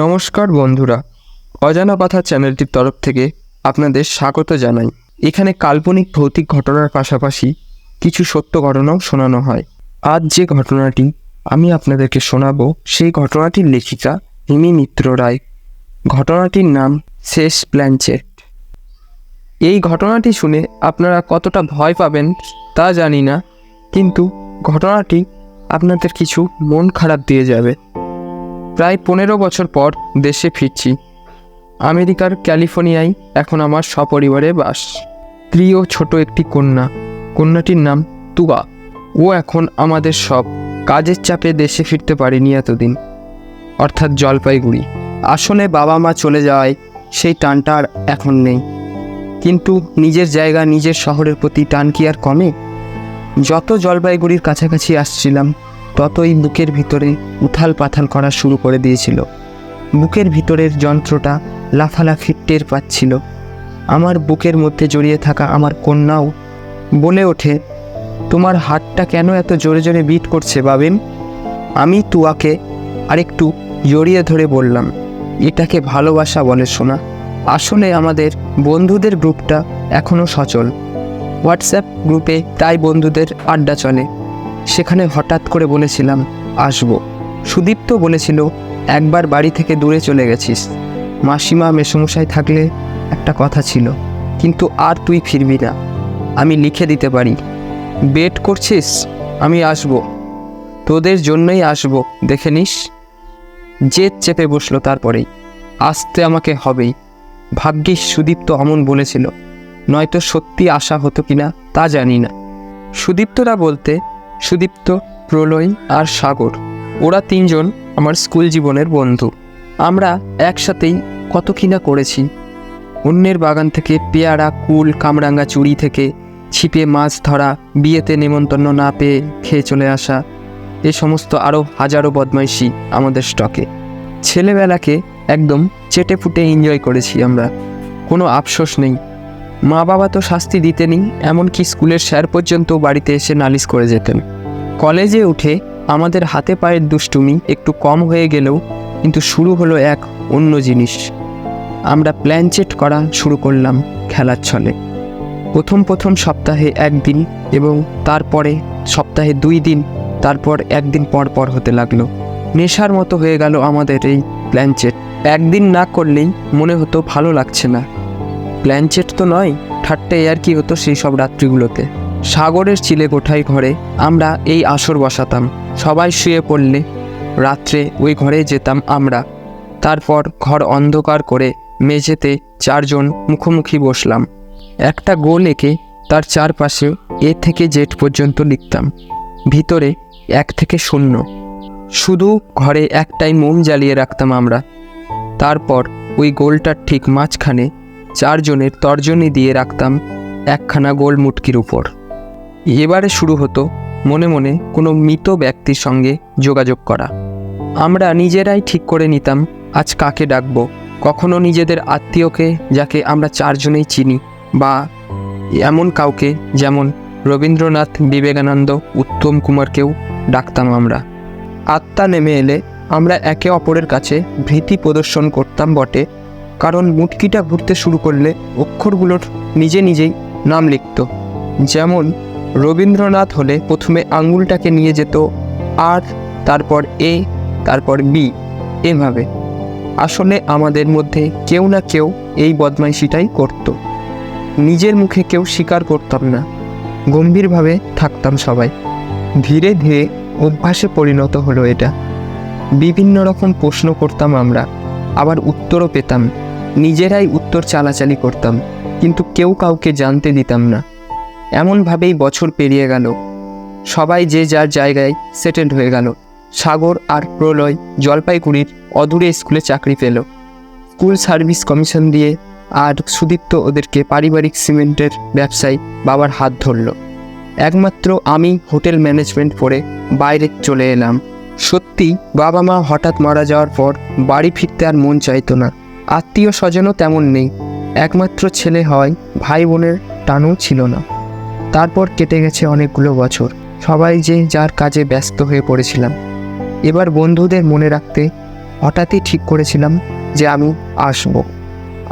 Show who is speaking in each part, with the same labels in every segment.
Speaker 1: নমস্কার বন্ধুরা, অজানা কথা চ্যানেলটির তরফ থেকে আপনাদের স্বাগত জানাই। এখানে কাল্পনিক ভৌতিক ঘটনার পাশাপাশি কিছু সত্য ঘটনাও শোনানো হয়। আজ যে ঘটনাটি আমি আপনাদেরকে শোনাবো সেই ঘটনাটির লেখিকা রিমি মিত্র রায়। ঘটনাটির নাম শেষ প্ল্যানচেট। এই ঘটনাটি শুনে আপনারা কতটা ভয় পাবেন তা জানি না, কিন্তু ঘটনাটি আপনাদের কিছু মন খারাপ দিয়ে যাবে। প্রায় 15 বছর পর দেশে ফিরছি। আমেরিকার ক্যালিফোর্নিয়ায় এখন আমার সপরিবারে বাস। স্ত্রী ও ছোট একটি কন্যা। কন্যাটির নাম তুয়া। ও এখন আমাদের সব। কাজের চাপে দেশে ফিরতে পারিনি এতদিন, অর্থাৎ জলপাইগুড়ি। আসলে বাবা মা চলে যাওয়ায় সেই টানটা আর এখন নেই, কিন্তু নিজের জায়গা নিজের শহরের প্রতি টান কি আর কমে? যত জলপাইগুড়ির কাছাকাছি আসছিলাম ততই বুকের ভিতরে উথাল পাথাল করা শুরু করে দিয়েছিল। বুকের ভিতরের যন্ত্রটা লাফালাফি টের পাচ্ছিল। আমার বুকের মধ্যে জড়িয়ে থাকা আমার কন্যাও বলে ওঠে, তোমার হাতটা কেন এত জোরে জোরে বিট করছে বাবেন? আমি তুয়াকে আরেকটু জড়িয়ে ধরে বললাম, এটাকে ভালোবাসা বলে শোনা। আসলে আমাদের বন্ধুদের গ্রুপটা এখনও সচল। হোয়াটসঅ্যাপ গ্রুপে তাই বন্ধুদের আড্ডা চলে। সেখানে হঠাৎ করে বলেছিলাম আসব। সুদীপ্ত বলেছিল, একবার বাড়ি থেকে দূরে চলে গেছিস, মাসিমা মেসমশাই থাকলে একটা কথা ছিল, কিন্তু আর তুই ফিরবি না। আমি লিখে দিতে পারি। বেট করছিস? আমি আসব, তোদের জন্যই আসব, দেখে নিস। জেদ চেপে বসলো। তারপরেই আসতে আমাকে হবেই। ভাগ্যিস সুদীপ্ত অমন বলেছিল, নয়তো সত্যি আশা হতো কিনা তা জানি না। সুদীপ্তরা বলতে সুদীপ্ত, প্রলয় আর সাগর। ওরা তিনজন আমার স্কুল জীবনের বন্ধু। আমরা একসাথেই কত কিনা করেছি। অন্যের বাগান থেকে পেয়ারা, কুল, কামরাঙ্গা চুড়ি থেকে ছিপে মাছ ধরা, বিয়েতে নেমন্তন্ন না পেয়ে খেয়ে চলে আসা, এ সমস্ত আরও হাজারো বদমাইশি আমাদের স্টকে। ছেলেবেলাকে একদম চেটে ফুটে এনজয় করেছি আমরা, কোনো আফসোস নেই। মা বাবা তো শাস্তি দিতেনই, এমনকি স্কুলের স্যার পর্যন্ত বাড়িতে এসে নালিশ করে যেতেন। কলেজে উঠে আমাদের হাতে পায়ের দুষ্টুমি একটু কম হয়ে গেলেও কিন্তু শুরু হলো এক অন্য জিনিস। আমরা প্ল্যানচেট করা শুরু করলাম খেলার ছলে। প্রথম সপ্তাহে একদিন, এবং তারপরে সপ্তাহে 2 দিন, তারপর একদিন পর পর হতে লাগলো। নেশার মতো হয়ে গেল আমাদের এই প্ল্যানচেট। একদিন না করলেই মনে হতো ভালো লাগছে না। প্ল্যানচেট তো নয়, ঠাট্টা আর কি হতো সেই সব রাত্রিগুলোতে। সাগরের চিলে কোঠায় ঘরে আমরা এই আসর বসাতাম। সবাই শুয়ে পড়লে রাত্রে ওই ঘরে যেতাম আমরা। তারপর ঘর অন্ধকার করে মেঝেতে 4 জন মুখোমুখি বসলাম। একটা গোল এঁকে তার চারপাশে এ থেকে জেড পর্যন্ত লিখতাম। ভিতরে 1 থেকে 0। শুধু ঘরে একটাই মোম জ্বালিয়ে রাখতাম আমরা। তারপর ওই গোলটার ঠিক মাঝখানে 4 জনের তর্জনী দিয়ে রাখতাম একখানা গোল মুটকির উপর। এবারে শুরু হতো মনে মনে কোনো মৃত ব্যক্তির সঙ্গে যোগাযোগ করা। আমরা নিজেরাই ঠিক করে নিতাম আজ কাকে ডাকবো। কখনো নিজেদের আত্মীয়কে, যাকে আমরা 4 জনেই চিনি, বা এমন কাউকে যেমন রবীন্দ্রনাথ, বিবেকানন্দ, উত্তম কুমারকেও ডাকতাম আমরা। আত্মা নেমে এলে আমরা একে অপরের কাছে ভীতি প্রদর্শন করতাম বটে, কারণ মুটকিটা ঘুরতে শুরু করলে অক্ষরগুলোর নিজে নিজেই নাম লিখত। যেমন রবীন্দ্রনাথ হলে প্রথমে আঙুলটাকে নিয়ে যেত আর, তারপর এ, তারপর বি, এভাবে। আসলে আমাদের মধ্যে কেউ না কেউ এই বদমাইশিটাই করত। নিজের মুখে কেউ স্বীকার করতাম না, গম্ভীরভাবে থাকতাম সবাই। ধীরে ধীরে অভ্যাসে পরিণত হলো এটা। বিভিন্ন রকম প্রশ্ন করতাম আমরা, আবার উত্তরও পেতাম। নিজেরাই উত্তর চালাচালি করতাম, কিন্তু কেউ কাউকে জানতে দিতাম না। এমনভাবেই বছর পেরিয়ে গেল। সবাই যে যার জায়গায় সেটেলড হয়ে গেল। সাগর আর প্রলয় জলপাইগুড়ির অদূরে স্কুলে চাকরি পেল স্কুল সার্ভিস কমিশন দিয়ে, আর সুদীপ্ত ওদেরকে পারিবারিক সিমেন্টের ব্যবসায় বাবার হাত ধরল। একমাত্র আমি হোটেল ম্যানেজমেন্ট পড়ে বাইরে চলে এলাম। সত্যি বাবা মা হঠাৎ মারা যাওয়ার পর বাড়ি ফিরতে আর মন চাইতো না। আত্মীয় স্বজনও তেমন নেই। একমাত্র ছেলে হয়, ভাই বোনের টানও ছিল না। তারপর কেটে গেছে অনেকগুলো বছর। সবাই যে যার কাজে ব্যস্ত হয়ে পড়েছিলাম। এবার বন্ধুদের মনে রাখতে হঠাৎই ঠিক করেছিলাম যে আমি আসব।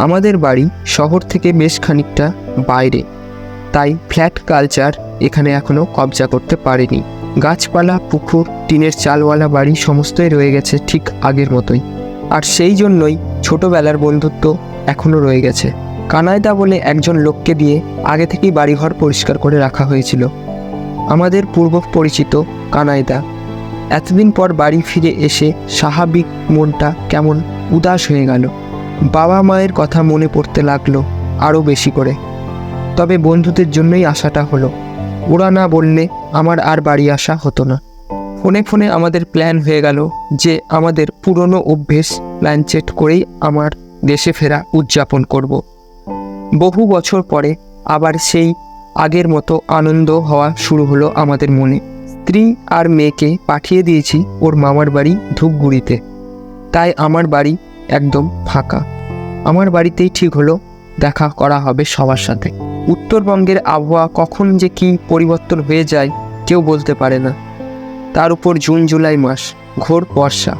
Speaker 1: আমাদের বাড়ি শহর থেকে বেশ খানিকটা বাইরে, তাই ফ্ল্যাট কালচার এখানে এখনও কবজা করতে পারেনি। গাছপালা, পুকুর, টিনের চালওয়ালা বাড়ি সমস্তই রয়ে গেছে ঠিক আগের মতোই। আর সেই জন্যই ছোটবেলার বন্ধুত্ব এখনও রয়ে গেছে। কানাইদা বলে একজন লোককে দিয়ে আগে থেকেই বাড়িঘর পরিষ্কার করে রাখা হয়েছিল। আমাদের পূর্ব পরিচিত কানাইদা এতদিন পর বাড়ি ফিরে এসে স্বাভাবিক মনটা কেমন উদাস হয়ে গেল। বাবা মায়ের কথা মনে পড়তে লাগলো আরও বেশি করে। তবে বন্ধুদের জন্যই আসাটা হলো। ওরা না বললে আমার আর বাড়ি আসা হতো না। ফোনে ফোনে আমাদের প্ল্যান হয়ে গেল যে আমাদের পুরনো অভ্যেস প্ল্যানচেট করেই আমার দেশে ফেরা উদযাপন করব। বহু বছর পরে আবার সেই আগের মতো আনন্দ হওয়া শুরু হলো আমাদের মনে। স্ত্রী আর মেয়েকে পাঠিয়ে দিয়েছি ওর মামার বাড়ি ধূপগুড়িতে, তাই আমার বাড়ি একদম ফাঁকা। আমার বাড়িতেই ঠিক হলো দেখা করা হবে সবার সাথে। উত্তরবঙ্গের আবহাওয়া কখন যে কী পরিবর্তন হয়ে যায় কেউ বলতে পারে না। তার উপর জুন জুলাই মাস, ঘোর বর্ষা।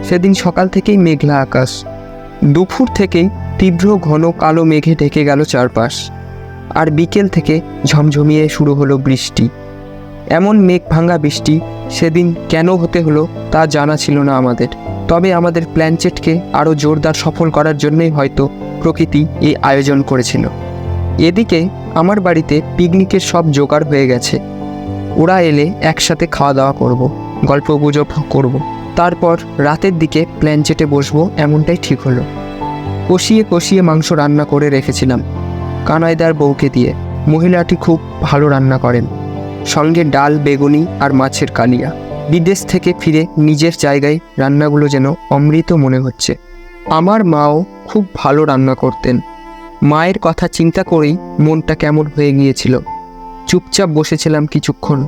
Speaker 1: সেদিন সকাল থেকেই মেঘলা আকাশ, দুপুর থেকেই তীব্র ঘন কালো মেঘে ঢেকে গেল চারপাশ, আর বিকেল থেকে ঝমঝমিয়ে শুরু হলো বৃষ্টি। এমন মেঘ ভাঙা বৃষ্টি সেদিন কেন হতে হলো তা জানা ছিল না আমাদের। তবে আমাদের প্ল্যানচেটকে আরও জোরদার সফল করার জন্যই হয়তো প্রকৃতি এই আয়োজন করেছিল। এদিকে আমার বাড়িতে পিকনিকের সব জোগাড় হয়ে গেছে। ওরা এলে একসাথে খাওয়া দাওয়া করব, গল্প গুজব করব, তারপর রাতের দিকে প্ল্যানচেটে বসবো এমনটাই ঠিক হলো। কষিয়ে কষিয়ে মাংস রান্না করে রেখেছিলাম কানাইদার বউকে দিয়ে। মহিলাটি খুব ভালো রান্না করেন, সঙ্গে ডাল, বেগুনি আর মাছের কালিয়া। বিদেশ থেকে ফিরে নিজের জায়গায় রান্নাগুলো যেন অমৃত মনে হচ্ছে। আমার মাও খুব ভালো রান্না করতেন। মায়ের কথা চিন্তা করেই মনটা কেমন হয়ে গিয়েছিল। চুপচাপ বসেছিলাম কিছুক্ষণ।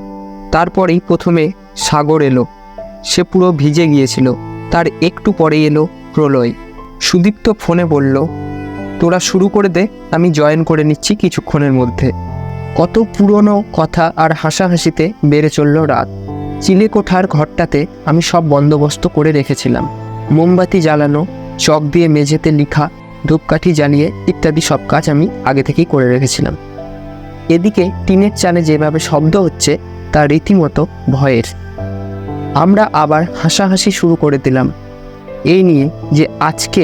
Speaker 1: তারপরেই প্রথমে সাগর এলো। সে পুরো ভিজে গিয়েছিল। তার একটু পরে এলো প্রলয়। সুদীপ্ত ফোনে বলল, তোরা শুরু করে দে, আমি জয়েন করে নিচ্ছি কিছুক্ষণের মধ্যে। কত পুরনো কথা আর হাসাহাসিতে বেড়ে চলল রাত। চিলেকোঠার ঘরটাতে আমি সব বন্দোবস্ত করে রেখেছিলাম। মোমবাতি জ্বালানো, চক দিয়ে মেঝেতে লিখা, ধূপকাঠি জ্বালিয়ে ইত্যাদি সব কাজ আমি আগে থেকেই করে রেখেছিলাম। এদিকে টিনের চালে যেভাবে শব্দ হচ্ছে তা রীতিমতো ভয়ের। আমরা আবার হাসাহাসি শুরু করে দিলাম এই নিয়ে যে আজকে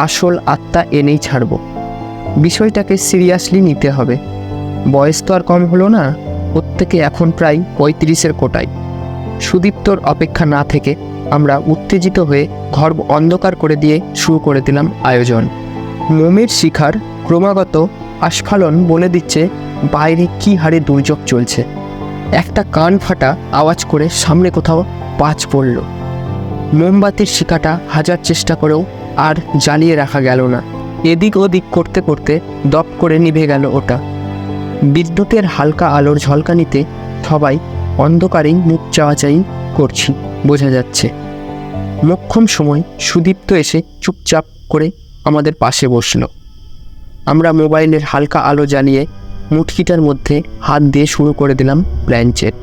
Speaker 1: আসল আত্মা এনেই ছাড়ব। বিষয়টাকে সিরিয়াসলি নিতে হবে। বয়স তো আর কম হলো না, প্রত্যেকে এখন প্রায় 35-এর কোটায়। সুদীপ্তর অপেক্ষা না থেকে আমরা উত্তেজিত হয়ে ঘর অন্ধকার করে দিয়ে শুরু করে দিলাম আয়োজন। মোমের শিখার ক্রমাগত আস্ফালন বলে দিচ্ছে বাইরে কী হারে দুর্যোগ চলছে। একটা কান ফাটা আওয়াজ করে সামনে কোথাও পাঁচ পড়ল। মোমবাতির শিখাটা হাজার চেষ্টা করেও আর জ্বালিয়ে রাখা গেল না। এদিক ওদিক করতে করতে দপ করে নিভে গেল ওটা। বিদ্যুতের হালকা আলোর ঝলকানিতে সবাই অন্ধকারেই মুখ চাওয়াচাই করছি বোঝা যাচ্ছে। মোক্ষম সময় সুদীপ্ত এসে চুপচাপ করে আমাদের পাশে বসল। আমরা মোবাইলের হালকা আলো জ্বালিয়ে মুটকিটার মধ্যে হাত দিয়ে শুরু করে দিলাম প্ল্যানচেট।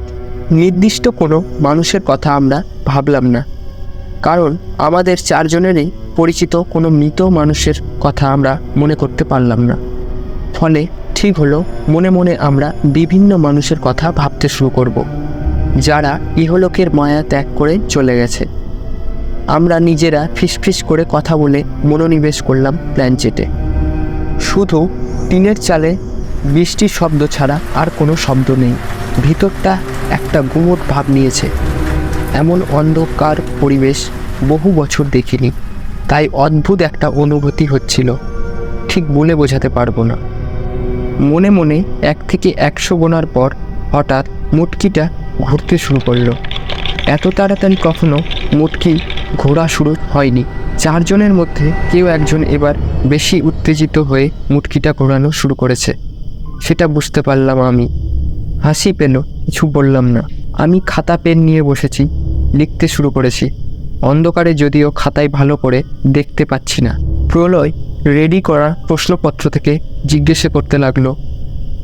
Speaker 1: নির্দিষ্ট কোনো মানুষের কথা আমরা ভাবলাম না, কারণ আমাদের চারজনেরই পরিচিত কোনো মৃত মানুষের কথা আমরা মনে করতে পারলাম না। ফলে ঠিক হলো মনে মনে আমরা বিভিন্ন মানুষের কথা ভাবতে শুরু করব, যারা ইহলোকের মায়া ত্যাগ করে চলে গেছে। আমরা নিজেরা ফিসফিস করে কথা বলে মনোনিবেশ করলাম প্ল্যানচেটে। শুধু টিনের চালে বৃষ্টির শব্দ ছাড়া আর কোনো শব্দ নেই। ভিতরটা একটা গুমোট ভাব নিয়েছে। এমন অন্ধকার পরিবেশ বহু বছর দেখিনি, তাই অদ্ভুত একটা অনুভূতি হচ্ছিল, ঠিক বলে বোঝাতে পারবো না। মনে মনে 1 থেকে 100 গোনার পর হঠাৎ মুটকিটা ঘুরতে শুরু করলো। এত তাড়াতাড়ি কখনো মুটকি ঘোরা শুরু হয়নি। চারজনের মধ্যে কেউ একজন এবার বেশি উত্তেজিত হয়ে মুটকিটা ঘোরানো শুরু করেছে, সেটা বুঝতে পারলাম আমি। হাসি পেল, কিছু বললাম না। আমি খাতা পেন নিয়ে বসেছি, লিখতে শুরু করেছি। অন্ধকারে যদিও খাতায় ভালো করে দেখতে পাচ্ছি না। প্রলয় রেডি করা প্রশ্নপত্র থেকে জিজ্ঞেস করতে লাগলো,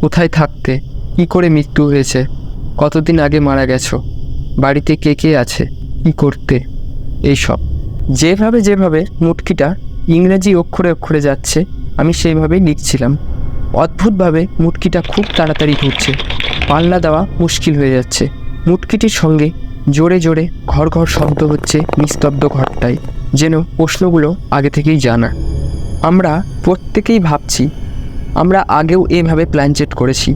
Speaker 1: কোথায় থাকতে, কী করে মৃত্যু হয়েছে, কতদিন আগে মারা গেছো, বাড়িতে কে কে আছে, কী করতে, এইসব। যেভাবে যেভাবে মুটকিটা ইংরেজি অক্ষরে অক্ষরে যাচ্ছে আমি সেইভাবেই লিখছিলাম। অদ্ভুতভাবে মুটকিটা খুব তাড়াতাড়ি ঘুরছে, পাল্লা দেওয়া মুশকিল হয়ে যাচ্ছে। মুটকিটির সঙ্গে জোরে জোরে ঘর ঘর শব্দ হচ্ছে নিস্তব্ধ ঘরটায়, যেন প্রশ্নগুলো আগে থেকেই জানা। আমরা প্রত্যেকেই ভাবছি আমরা আগেও এভাবে প্ল্যানচেট করেছি,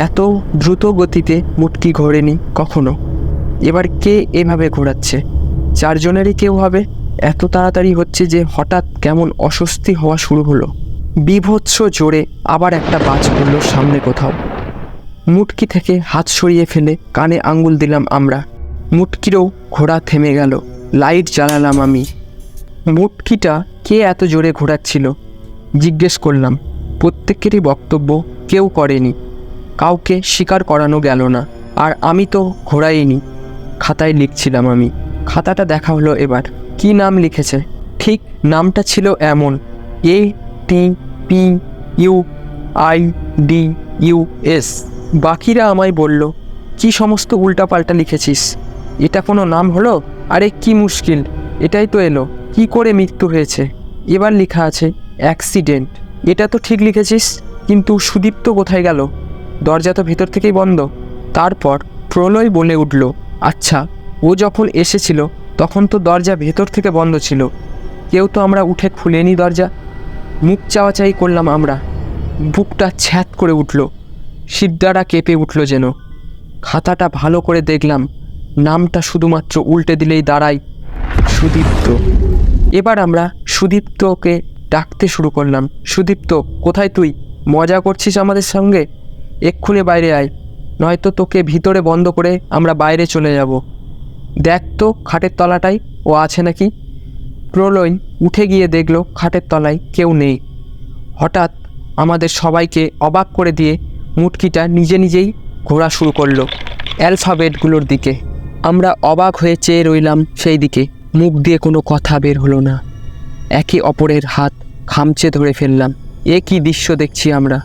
Speaker 1: এত দ্রুত গতিতে মুটকি ঘোরেনি কখনো। এবার কে এভাবে ঘোরাচ্ছে? চারজনেরই কেউ হবে। এত তাড়াতাড়ি হচ্ছে যে হঠাৎ কেমন অস্বস্তি হওয়া শুরু হলো। বীভৎস জোরে আবার একটা বাজ পড়ল সামনে কোথাও। মুটকি থেকে হাত সরিয়ে ফেলে কানে আঙ্গুল দিলাম আমরা। মুটকিরও ঘোড়া থেমে গেল। লাইট জ্বালালাম আমি। মুটকিটা কে এত জোরে ঘোরাচ্ছিল জিজ্ঞেস করলাম। প্রত্যেকেরই বক্তব্য কেউ করেনি, কাউকে স্বীকার করানো গেল না। আর আমি তো ঘোরাইনি, খাতায় লিখছিলাম আমি। খাতাটা দেখা হলো এবার। কি নাম লিখেছে? ঠিক নামটা ছিল এমন, ATPUIDUS। বাকিরা আমায় বলল, কি সমস্ত উল্টাপাল্টা লিখেছিস, এটা কোনো নাম হলো? আরে কি মুশকিল, এটাই তো এলো। কি করে মৃত্যু হয়েছে? এবার লেখা আছে অ্যাক্সিডেন্ট। এটা তো ঠিক লিখেছিস, কিন্তু সুদীপ্ত কোথায় গেল? দরজা তো ভেতর থেকেই বন্ধ। তারপর প্রলয় বলে উঠল, আচ্ছা ও যখন এসেছিল তখন তো দরজা ভেতর থেকে বন্ধ ছিল, কেউ তো আমরা উঠে খুলেনি দরজা। মুখ চাওয়াচাই করলাম আমরা। বুকটা ছ্যাঁত করে উঠল, সিদ্ধারা কেঁপে উঠল যেন। খাতাটা ভালো করে দেখলাম, নামটা শুধুমাত্র উল্টে দিলেই দাঁড়ায় সুদীপ্ত। এবার আমরা সুদীপ্তকে ডাকতে শুরু করলাম। সুদীপ্ত, কোথায় তুই? মজা করছিস আমাদের সঙ্গে? এক্ষুনি বাইরে আয়, নয়তো তোকে ভিতরে বন্ধ করে আমরা বাইরে চলে যাব। দেখ তো খাটের তলাটাই ও আছে নাকি। প্রলয় উঠে গিয়ে দেখল খাটের তলায় কেউ নেই। হঠাৎ আমাদের সবাইকে অবাক করে দিয়ে মুটকিটা নিজে নিজেই ঘোরা শুরু করলো অ্যালফাবেটগুলোর দিকে। আমরা অবাক হয়ে চেয়ে রইলাম সেই দিকে। মুখ দিয়ে কোনো কথা বের হলো না। একে অপরের হাত খামচে ধরে ফেললাম। এ কী দৃশ্য দেখছি আমরা!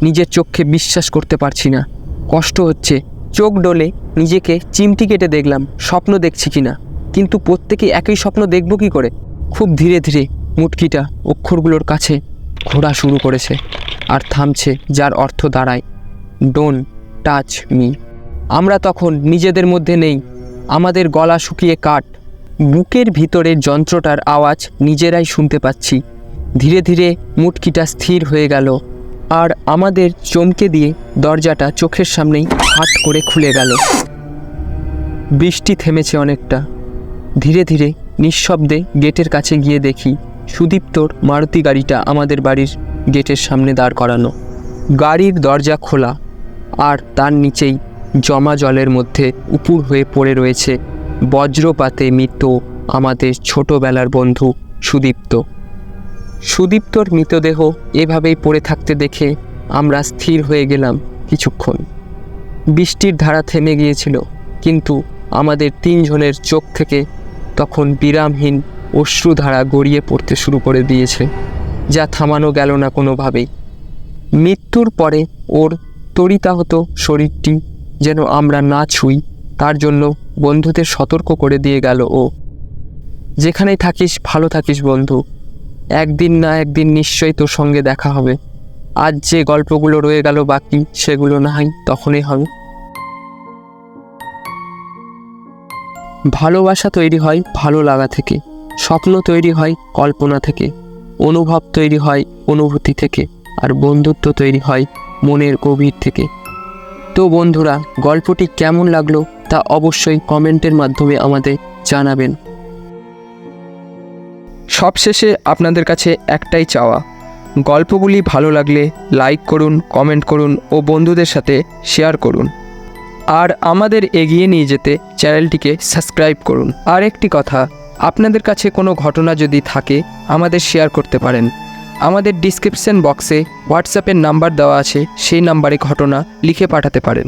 Speaker 1: নিজের চোখে বিশ্বাস করতে পারছি না। কষ্ট হচ্ছে। চোখ ডলে নিজেকে চিমটি কেটে দেখলাম স্বপ্ন দেখছি কিনা, কিন্তু প্রত্যেকেই একই স্বপ্ন দেখব কি করে? খুব ধীরে ধীরে মুটকিটা অক্ষরগুলোর কাছে ঘোরা শুরু করেছে আর থামছে, যার অর্থ দাঁড়ায় ডোন্ট টাচ মি। আমরা তখন নিজেদের মধ্যে নেই, আমাদের গলা শুকিয়ে কাঠ। বুকের ভিতরের যন্ত্রটার আওয়াজ নিজেরাই শুনতে পাচ্ছি। ধীরে ধীরে মুটকিটা স্থির হয়ে গেল আর আমাদের চমকে দিয়ে দরজাটা চোখের সামনেই হাট করে খুলে গেল। বৃষ্টি থেমেছে অনেকটা। ধীরে ধীরে নিঃশব্দে গেটের কাছে গিয়ে দেখি সুদীপ্তর মারুতি গাড়িটা আমাদের বাড়ির গেটের সামনে দাঁড় করানো। গাড়ির দরজা খোলা আর তার নিচেই জমা জলের মধ্যে উপুর হয়ে পড়ে রয়েছে বজ্রপাতে মৃত আমাদের ছোটবেলার বন্ধু সুদীপ্ত। সুদীপ্তর মৃতদেহ এভাবেই পড়ে থাকতে দেখে আমরা স্থির হয়ে গেলাম কিছুক্ষণ। বৃষ্টির ধারা থেমে গিয়েছিল, কিন্তু আমাদের তিনজনের চোখ থেকে তখন বিরামহীন অশ্রুধারা গড়িয়ে পড়তে শুরু করে দিয়েছে, যা থামানো গেল না কোনোভাবেই। মৃত্যুর পরে ওর তড়িতাহত শরীরটি যেন আমরা না ছুঁই, তার জন্য বন্ধুদের সতর্ক করে দিয়ে গেল ও, যেখানেই থাকিস ভালো থাকিস বন্ধু, একদিন না একদিন নিশ্চয়ই তোর সঙ্গে দেখা হবে। আজ যে গল্পগুলো রয়ে গেল বাকি, সেগুলো না হয় তখনই হবে। ভালোবাসা তৈরি হয় ভালো লাগা থেকে, স্বপ্ন তৈরি হয় কল্পনা থেকে, অনুভব তৈরি হয় অনুভূতি থেকে, আর বন্ধুত্ব তৈরি হয় মনের গভীর থেকে। তো বন্ধুরা, গল্পটি কেমন লাগলো তা অবশ্যই কমেন্টের মাধ্যমে আমাদের জানাবেন। সবশেষে আপনাদের কাছে একটাই চাওয়া, গল্পগুলি ভালো লাগলে লাইক করুন, কমেন্ট করুন ও বন্ধুদের সাথে শেয়ার করুন। আর আমাদের এগিয়ে নিয়ে যেতে চ্যানেলটিকে সাবস্ক্রাইব করুন। আর একটি কথা, আপনাদের কাছে কোনো ঘটনা যদি থাকে আমাদের শেয়ার করতে পারেন। আমাদের ডিসক্রিপশন বক্সে হোয়াটসঅ্যাপের নাম্বার দেওয়া আছে, সেই নাম্বারে ঘটনা লিখে পাঠাতে পারেন।